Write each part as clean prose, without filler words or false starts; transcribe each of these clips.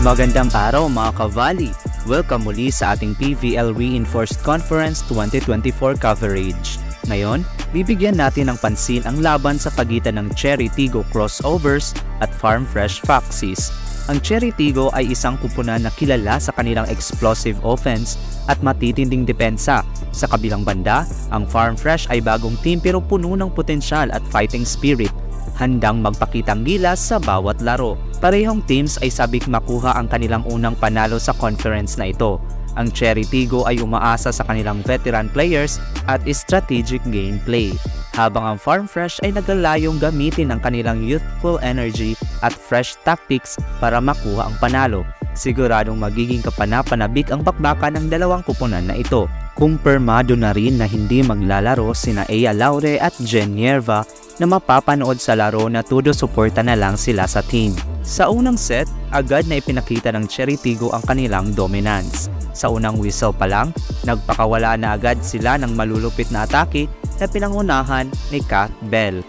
Magandang araw mga ka-Valley! Welcome muli sa ating PVL Reinforced Conference 2024 coverage. Ngayon, bibigyan natin ng pansin ang laban sa pagitan ng Cherry Tigo Crossovers at Farm Fresh Foxes. Ang Cherry Tigo ay isang kupunan na kilala sa kanilang explosive offense at matitinding depensa. Sa kabilang banda, ang Farm Fresh ay bagong team pero puno ng potensyal at fighting spirit, handang magpakitang gilas sa bawat laro. Parehong teams ay sabik makuha ang kanilang unang panalo sa conference na ito. Ang Cherry Tigo ay umaasa sa kanilang veteran players at strategic gameplay, habang ang Farm Fresh ay naglalayong gamitin ang kanilang youthful energy at fresh tactics para makuha ang panalo. Siguradong magiging kapanapanabik ang bakbakan ng dalawang kupunan na ito. Kumpirmado na rin na hindi maglalaro sina Ea Laure at Jen Yerva na mapapanood sa laro na todo suporta na lang sila sa team. Sa unang set, agad na ipinakita ng Cherry Tigo ang kanilang dominance. Sa unang whistle pa lang, nagpakawala na agad sila ng malulupit na atake na pinangunahan ni Kath Bell.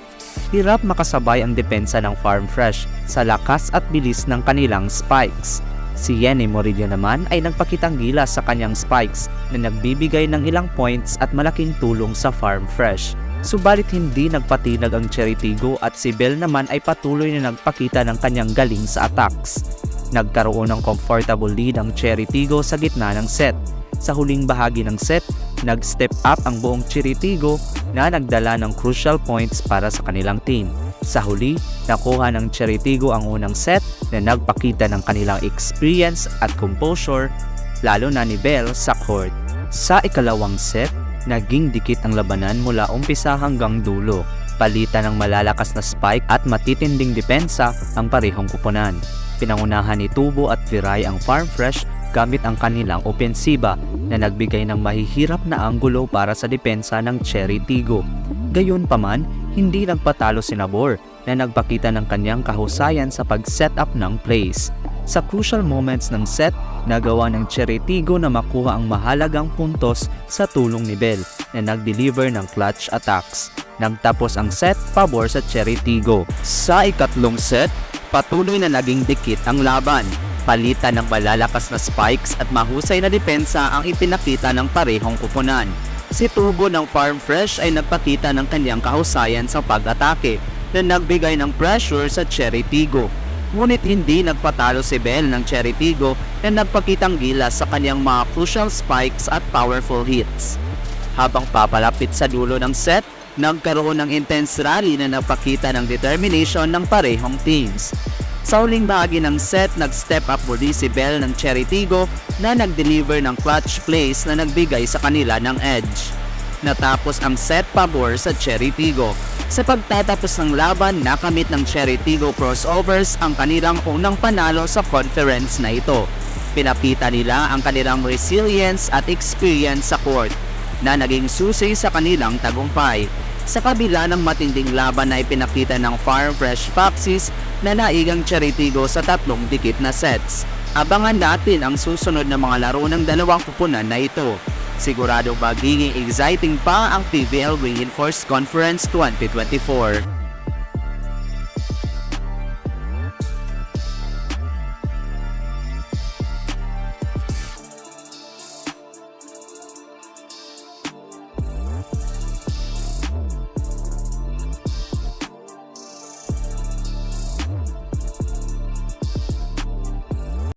Hirap makasabay ang depensa ng Farm Fresh sa lakas at bilis ng kanilang spikes. Si Yenny Morillo naman ay nagpakitang gilas sa kanyang spikes na nagbibigay ng ilang points at malaking tulong sa Farm Fresh. Subalit hindi nagpatinag ang Cherry Tigo at si Bell naman ay patuloy na nagpakita ng kanyang galing sa attacks. Nagkaroon ng comfortable lead ang Cherry Tigo sa gitna ng set. Sa huling bahagi ng set, nag-step up ang buong Cherry Tigo na nagdala ng crucial points para sa kanilang team. Sa huli, nakuha ng Cherry Tigo ang unang set na nagpakita ng kanilang experience at composure, lalo na ni Bell sa court. Sa ikalawang set, naging dikit ang labanan mula umpisa hanggang dulo. Palitan ng malalakas na spike at matitinding depensa ang parehong kupunan. Pinangunahan ni Tubo at Viray ang Farm Fresh gamit ang kanilang opensiba na nagbigay ng mahihirap na anggulo para sa depensa ng Cherry Tigo. Gayunpaman, hindi nagpatalo si Nabor na nagpakita ng kanyang kahusayan sa pag-set up ng plays. Sa crucial moments ng set, nagawa ng Cherry Tigo na makuha ang mahalagang puntos sa tulong ni Bell na nag-deliver ng clutch attacks. Nagtapos ang set pabor sa Cherry Tigo. Sa ikatlong set, patuloy na naging dikit ang laban. Palitan ng malalakas na spikes at mahusay na depensa ang ipinakita ng parehong kupunan. Si Tubo ng Farm Fresh ay nagpakita ng kanyang kahusayan sa pag-atake na nagbigay ng pressure sa Cherry Tigo. Ngunit hindi nagpatalo si Bell ng Cherry Tigo na nagpakitang gilas sa kanyang mga crucial spikes at powerful hits. Habang papalapit sa dulo ng set, nagkaroon ng intense rally na nagpakita ng determination ng parehong teams. Sa huling bahagi ng set, nag-step up muli si Bell ng Cherry Tigo na nag-deliver ng clutch plays na nagbigay sa kanila ng edge. Natapos ang set pabor sa Cherry Tigo. Sa pagtatapos ng laban, nakamit ng Cherry Tigo Crossovers ang kanilang unang panalo sa conference na ito. Pinapita nila ang kanilang resilience at experience sa court na naging susi sa kanilang tagumpay. Sa kabila ng matinding laban na ipinakita ng Farm Fresh Foxes na naigang Cherry Tigo sa tatlong dikit na sets. Abangan natin ang susunod na mga laro ng dalawang kupunan na ito. Siguradong magiging exciting pa ang PVL Reinforced Conference 2024.